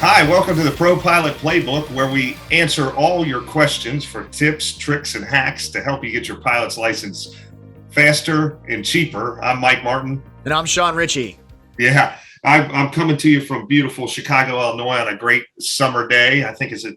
Hi, welcome to the Pro Pilot Playbook, where we answer all your questions for tips, tricks, and hacks to help you get your pilot's license faster and cheaper. I'm Mike Martin. And I'm Sean Ritchie. Yeah, I'm coming to you from beautiful Chicago, Illinois on a great summer day. I think it's the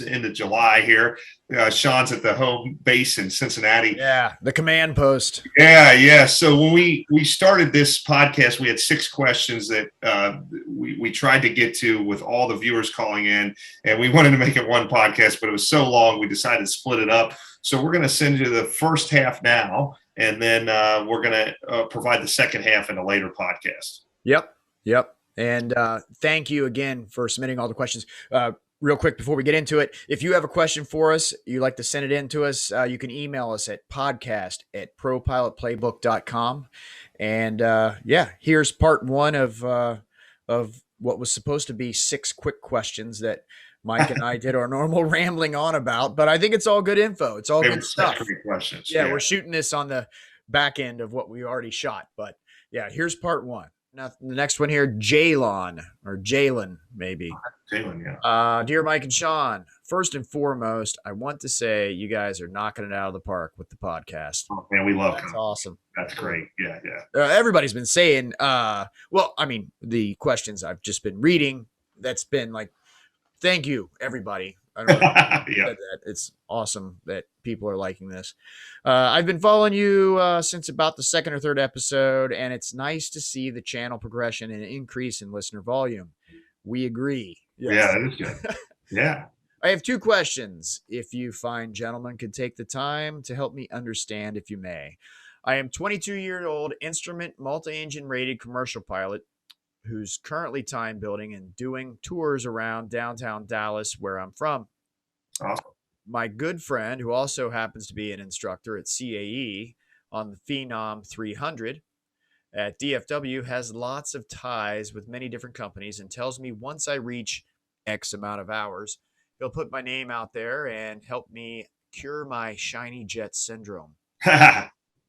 end of July here. Sean's at the home base in Cincinnati. Yeah, the command post. Yeah. So when we started this podcast, we had 6 questions that we tried to get to with all the viewers calling in, and we wanted to make it one podcast, but it was so long we decided to split it up. So we're going to send you the first half now, and then we're going to provide the second half in a later podcast. Yep. And thank you again for submitting all the questions. Real quick before we get into it, if you have a question for us, you'd like to send it in to us, you can email us at podcast@propilotplaybook.com. And here's part 1 of what was supposed to be 6 quick questions that Mike and I did our normal rambling on about, but I think it's all good info. It's all good stuff. Questions. Yeah, we're shooting this on the back end of what we already shot, but yeah, here's part 1. Now, the next one here, Jaylon, maybe. Jaylon, yeah. Dear Mike and Sean, first and foremost, I want to say you guys are knocking it out of the park with the podcast. Oh, man, we love it. That's awesome. That's great. Yeah. Everybody's been saying, the questions I've just been reading, that's been like, thank you, everybody. I don't know yeah. It's awesome that people are liking this. I've been following you since about the 2nd or 3rd episode, and it's nice to see the channel progression and increase in listener volume. We agree. Yes. Yeah, that is good. Yeah. I have 2 questions. If you fine gentlemen could take the time to help me understand, if you may. I am 22-year-old instrument multi-engine rated commercial pilot who's currently time building and doing tours around downtown Dallas, where I'm from. Awesome. My good friend, who also happens to be an instructor at CAE on the Phenom 300 at DFW, has lots of ties with many different companies and tells me once I reach X amount of hours, he'll put my name out there and help me cure my shiny jet syndrome.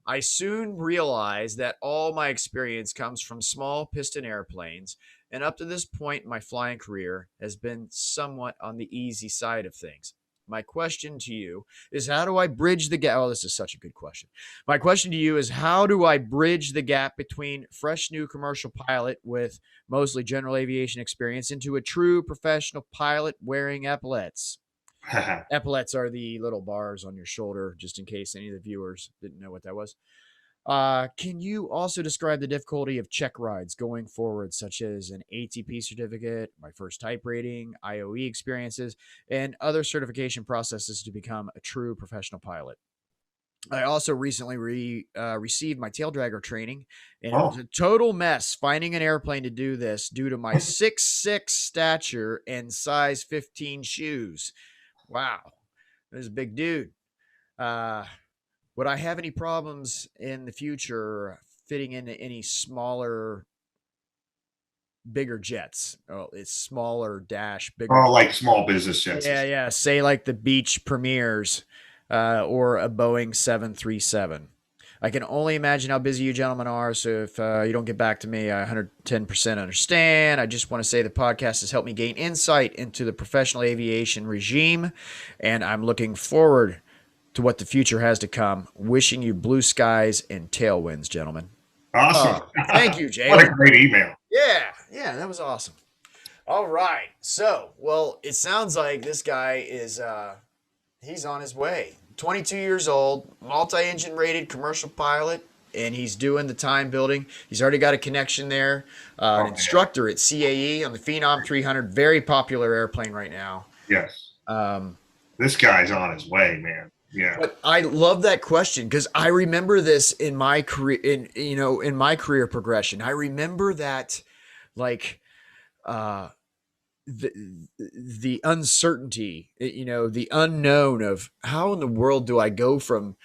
I soon realized that all my experience comes from small piston airplanes, and up to this point, my flying career has been somewhat on the easy side of things. My question to you is, how do I bridge the gap? Oh, this is such a good question. My question to you is, how do I bridge the gap between fresh new commercial pilot with mostly general aviation experience into a true professional pilot wearing epaulettes? Epaulettes are the little bars on your shoulder, just in case any of the viewers didn't know what that was. Can you also describe the difficulty of check rides going forward, such as an ATP certificate, my first type rating, IOE experiences, and other certification processes to become a true professional pilot? I also recently received my tail dragger training, and it was a total mess finding an airplane to do this due to my 6'6" stature and size 15 shoes. Wow, this is a big dude. Would I have any problems in the future fitting into any smaller, bigger jets? Oh, it's smaller dash, bigger. Oh, like small business jets. Yeah. Say like the Beach Premiers or a Boeing 737. I can only imagine how busy you gentlemen are, so if you don't get back to me, I 110% understand. I just want to say the podcast has helped me gain insight into the professional aviation regime, and I'm looking forward to what the future has to come. Wishing you blue skies and tailwinds, gentlemen. Awesome. Thank you, Jay. What a great email. Yeah, that was awesome. All right. So, well, it sounds like this guy is he's on his way. 22 years old, multi-engine rated commercial pilot, and he's doing the time building. He's already got a connection there. An instructor at CAE on the Phenom 300, very popular airplane right now. Yes. This guy's on his way, man. Yeah. But I love that question because I remember this in my career, in my career progression. I remember that, like, the uncertainty, the unknown of how in the world do I go from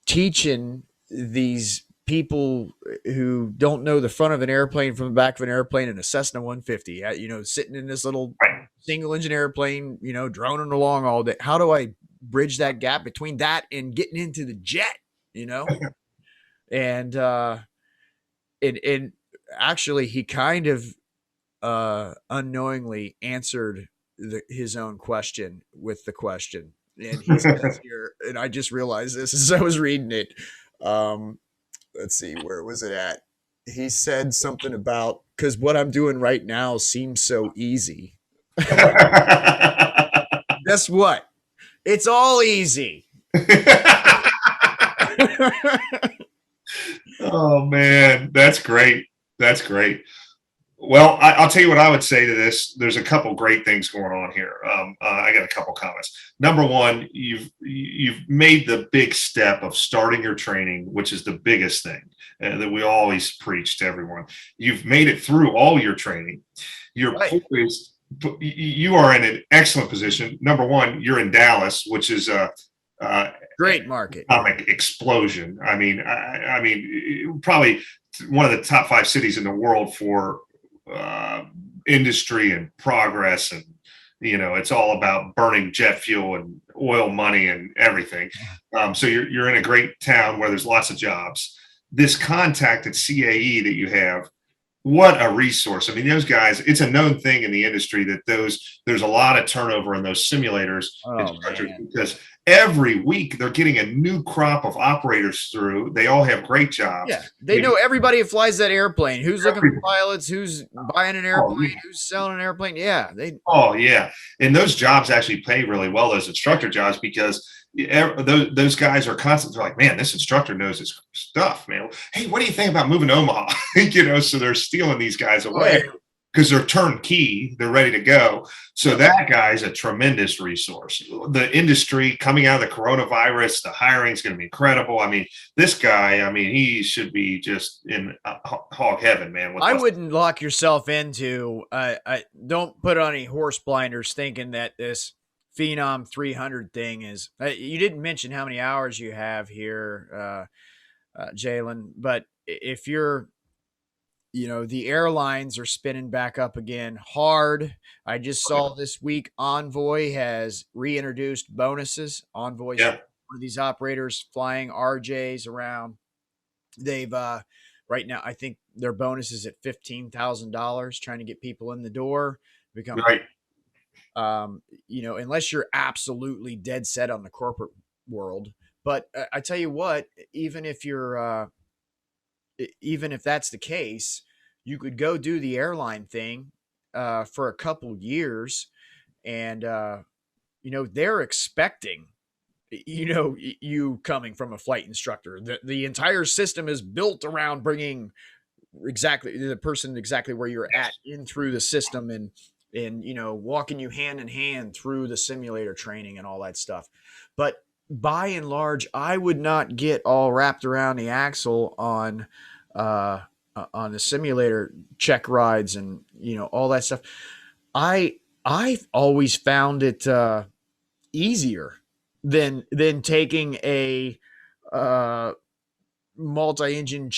teaching these people who don't know the front of an airplane from the back of an airplane in a Cessna 150, sitting in this little single engine airplane, droning along all day. How do I bridge that gap between that and getting into the jet, and actually he kind of unknowingly answered his own question with the question. And he says here, and I just realized this as I was reading it. Let's see, where was it at? He said something about, because what I'm doing right now seems so easy. Guess what? It's all easy. Oh man, that's great. That's great. Well, I'll tell you what I would say to this. There's a couple great things going on here. I got a couple comments. Number one, you've made the big step of starting your training, which is the biggest thing that we always preach to everyone. You've made it through all your training. You're poised. You are in an excellent position. Number one, you're in Dallas, which is a great market, economic explosion. I mean, probably one of the top 5 cities in the world for industry and progress, and it's all about burning jet fuel and oil money and everything. So you're in a great town where there's lots of jobs. This contact at CAE that you have, what a resource. I mean, those guys, it's a known thing in the industry that there's a lot of turnover in those simulators because every week they're getting a new crop of operators through. They all have great jobs. Yeah, they know everybody who flies that airplane, who's looking for pilots, who's buying an airplane, who's selling an airplane. Yeah, and those jobs actually pay really well, those instructor jobs, because those guys are constantly like, man, this instructor knows his stuff, man. Hey, what do you think about moving to Omaha? So they're stealing these guys away because they're turnkey, they're ready to go. So that guy's a tremendous resource. The industry coming out of the coronavirus, the hiring is going to be incredible. I mean, this guy, he should be just in hog heaven, man. I wouldn't lock yourself into, I don't put on any horse blinders thinking that this Phenom 300 thing is, you didn't mention how many hours you have here, Jaylon, but if you're, the airlines are spinning back up again hard. I just saw this week Envoy has reintroduced bonuses. Envoy's one of these operators flying RJs around. They've right now, I think their bonus is at $15,000, trying to get people in the door. Become unless you're absolutely dead set on the corporate world. But I tell you what, even if that's the case, you could go do the airline thing for a couple years, and they're expecting you coming from a flight instructor. The entire system is built around bringing the person exactly where you're at in through the system, and walking you hand in hand through the simulator training and all that stuff. But by and large, I would not get all wrapped around the axle on the simulator check rides and all that stuff. I've always found it easier than taking a multi-engine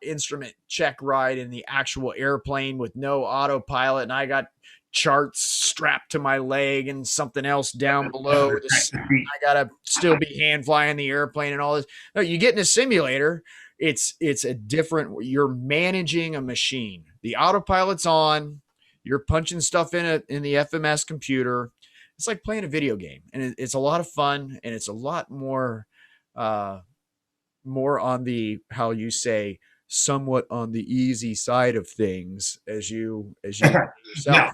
instrument check ride in the actual airplane with no autopilot, and I got charts strapped to my leg and something else down below. I gotta still be hand flying the airplane and all this. No, you get in a simulator, it's a different. You're managing a machine. The autopilot's on. You're punching stuff in the FMS computer. It's like playing a video game, and it's a lot of fun, and it's a lot more on the, how you say, somewhat on the easy side of things as you yourself.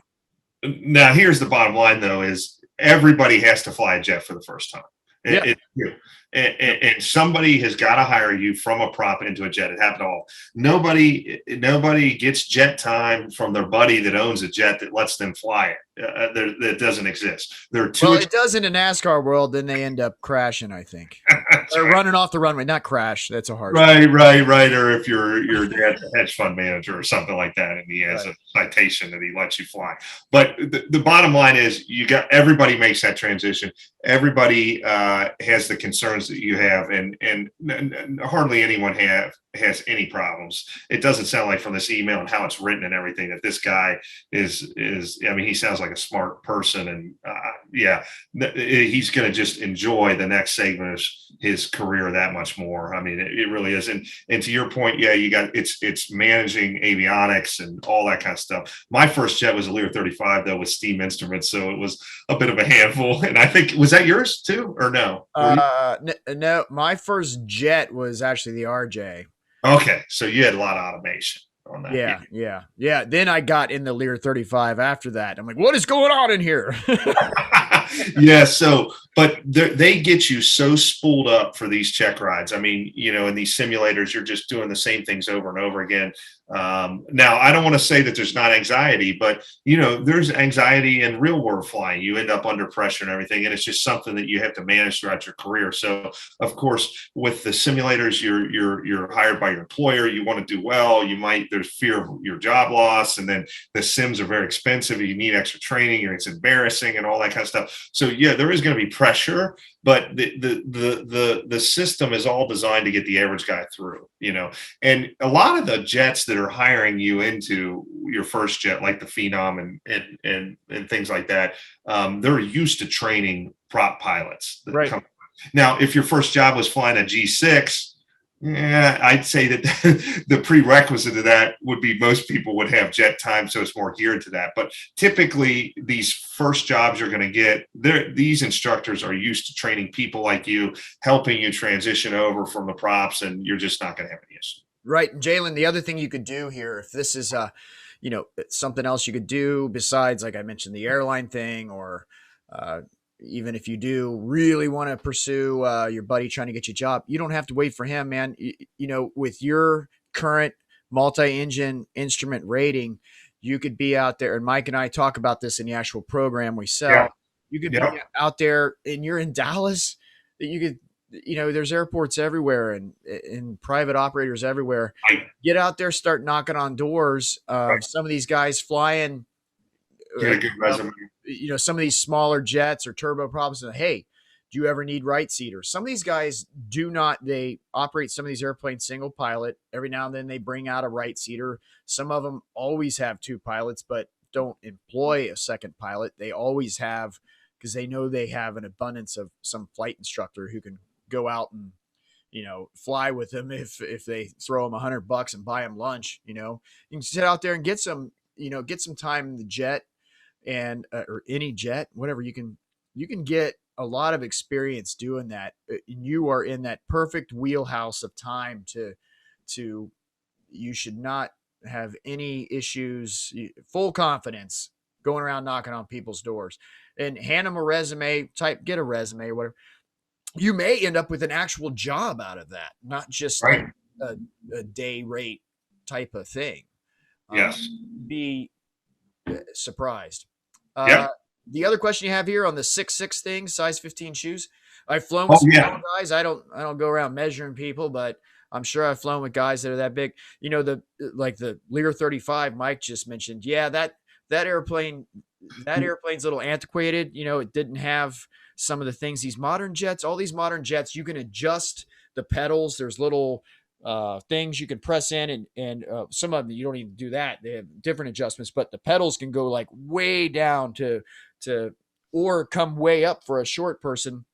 Now, here's the bottom line, though, is everybody has to fly a jet for the first time. And somebody has got to hire you from a prop into a jet. It happened all. Nobody gets jet time from their buddy that owns a jet that lets them fly it. That doesn't exist. It does in a NASCAR world. Then they end up crashing, I think. They're running off the runway, not crash. That's a hard right. Or if your dad's a hedge fund manager or something like that, and he has a citation that he lets you fly. But the bottom line is, everybody makes that transition. Everybody has the concerns that you have, and hardly anyone has any problems. It doesn't sound like, from this email and how it's written and everything, that this guy is. He sounds like a smart person, and he's going to just enjoy the next segment of his his career that much more. I mean, it really is. And to your point, yeah, it's managing avionics and all that kind of stuff. My first jet was a Lear 35 though, with steam instruments, so it was a bit of a handful. And I think, was that yours too, or no? No, my first jet was actually the RJ. Okay, so you had a lot of automation on that. Yeah. Then I got in the Lear 35 after that. I'm like, what is going on in here? Yeah. So, but they get you so spooled up for these check rides. I mean, in these simulators, you're just doing the same things over and over again. Now, I don't want to say that there's not anxiety, but there's anxiety in real world flying. You end up under pressure and everything, and it's just something that you have to manage throughout your career. So, of course, with the simulators, you're hired by your employer. You want to do well. There's fear of your job loss, and then the sims are very expensive. You need extra training, and it's embarrassing, and all that kind of stuff. So, yeah, there is going to be pressure, but the system is all designed to get the average guy through. And a lot of the jets that are hiring you into your first jet, like the Phenom and things like that, they're used to training prop pilots. Right. Now, if your first job was flying a G6, yeah, I'd say that the prerequisite to that would be most people would have jet time, so it's more geared to that. But typically, these first jobs you're going to get, these instructors are used to training people like you, helping you transition over from the props, and you're just not going to have any issue. Right. And Jaylon, the other thing you could do here, if this is something else you could do besides, like I mentioned, the airline thing, or even if you do really want to pursue your buddy trying to get you a job, you don't have to wait for him, man. With your current multi-engine instrument rating, you could be out there, and Mike and I talk about this in the actual program we sell. Yeah. You could be out there, and you're in Dallas, that you could, there's airports everywhere and private operators everywhere. Get out there, start knocking on doors. Some of these guys flying, get a good resume. Some of these smaller jets or turboprops, and hey, do you ever need right seaters? Some of these guys do not. They operate some of these airplanes single pilot. Every now and then they bring out a right seater. Some of them always have two pilots, but don't employ a second pilot. They always have, because they know they have an abundance of some flight instructor who can go out and fly with them if they throw them $100 and buy them lunch. You can sit out there and get some time in the jet, and or any jet, whatever. You can get a lot of experience doing that. You are in that perfect wheelhouse of time to you should not have any issues, full confidence going around knocking on people's doors, and hand them a resume, get a resume or whatever. You may end up with an actual job out of that, not just like a day rate type of thing. Yes. Be surprised. Yep. The other question you have here on the 6'6" thing, size 15 shoes. I've flown with some guys. I don't go around measuring people, but I'm sure I've flown with guys that are that big. The Lear 35 Mike just mentioned. Yeah, that airplane's a little antiquated. It didn't have some of the things all these modern jets, you can adjust the pedals. There's little things you can press in, and some of them you don't even do that. They have different adjustments, but the pedals can go like way down to or come way up for a short person.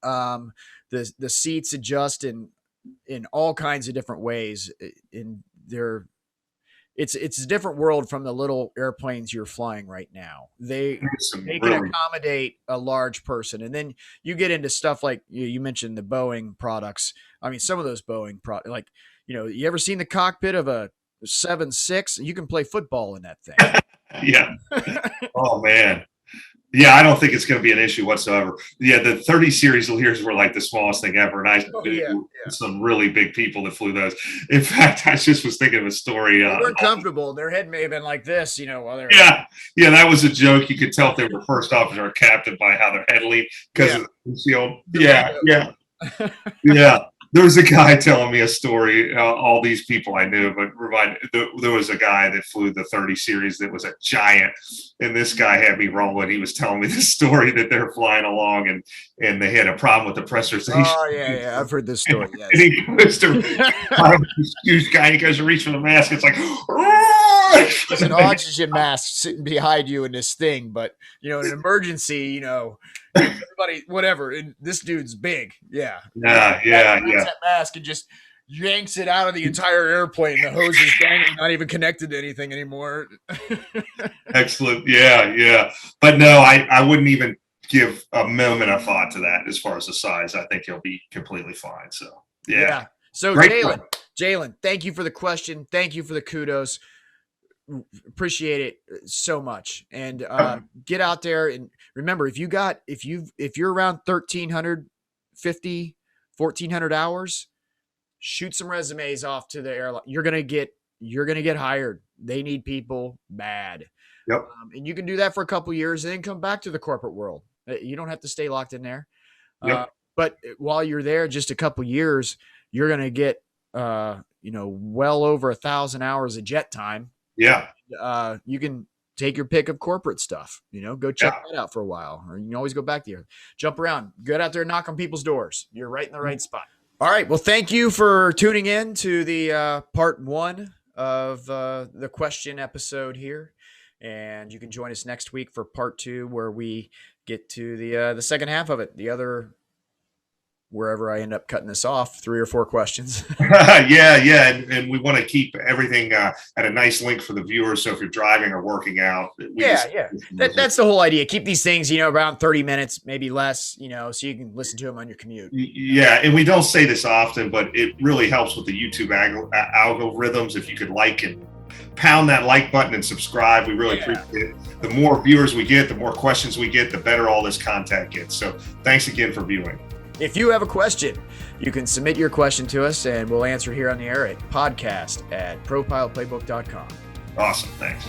The seats adjust in all kinds of different ways. It's a different world from the little airplanes you're flying right now. They can accommodate a large person. And then you get into stuff like you mentioned the Boeing products. I mean, some of those Boeing products, like, you ever seen the cockpit of a 7.6? You can play football in that thing. Yeah. Oh man. Yeah, I don't think it's going to be an issue whatsoever. Yeah, the 30 series Lears were like the smallest thing ever, and I some really big people that flew those. In fact, I just was thinking of a story. They weren't comfortable. Their head may have been like this, while they're that was a joke. You could tell if they were first officer or captain by how their head leaned because of the shield. Yeah. There was a guy telling me a story, all these people I knew, but there was a guy that flew the 30 series that was a giant, and this guy had me rolling. He was telling me this story that they're flying along, and they had a problem with the pressurization. Oh, yeah, I've heard this story. Yes. And he goes to huge guy, he goes to reach for the mask. It's like, There's an oxygen mask sitting behind you in this thing, but in an emergency, everybody, whatever. And this dude's big. Yeah. Grabs that mask and just yanks it out of the entire airplane. The hose is dangling, not even connected to anything anymore. Excellent. Yeah. But no, I wouldn't even give a moment of thought to that as far as the size. I think he'll be completely fine. So, yeah. So, Jaylon, thank you for the question. Thank you for the kudos. Appreciate it so much. And get out there and remember, if you're around 1,350, 1,400 hours, shoot some resumes off to the airline. You're gonna get hired. They need people bad. Yep. And you can do that for a couple years and then come back to the corporate world. You don't have to stay locked in there. Yep. But while you're there, just a couple years, you're gonna get well over 1,000 hours of jet time. Yeah. You can take your pick of corporate stuff, go check that out for a while, or you can always go back there, jump around, get out there and knock on people's doors. You're right in the right spot. All right. Well, thank you for tuning in to the part 1 of the question episode here. And you can join us next week for part 2, where we get to the second half of it, the other, wherever I end up cutting this off, 3 or 4 questions. Yeah. And we want to keep everything at a nice link for the viewers. So if you're driving or working out, that's the whole idea. Keep these things, around 30 minutes, maybe less, so you can listen to them on your commute. Yeah. And we don't say this often, but it really helps with the YouTube algorithms. If you could like and pound that like button and subscribe, we really appreciate it. The more viewers we get, the more questions we get, the better all this content gets. So thanks again for viewing. If you have a question, you can submit your question to us and we'll answer here on the air at podcast@propilotplaybook.com. Awesome. Thanks.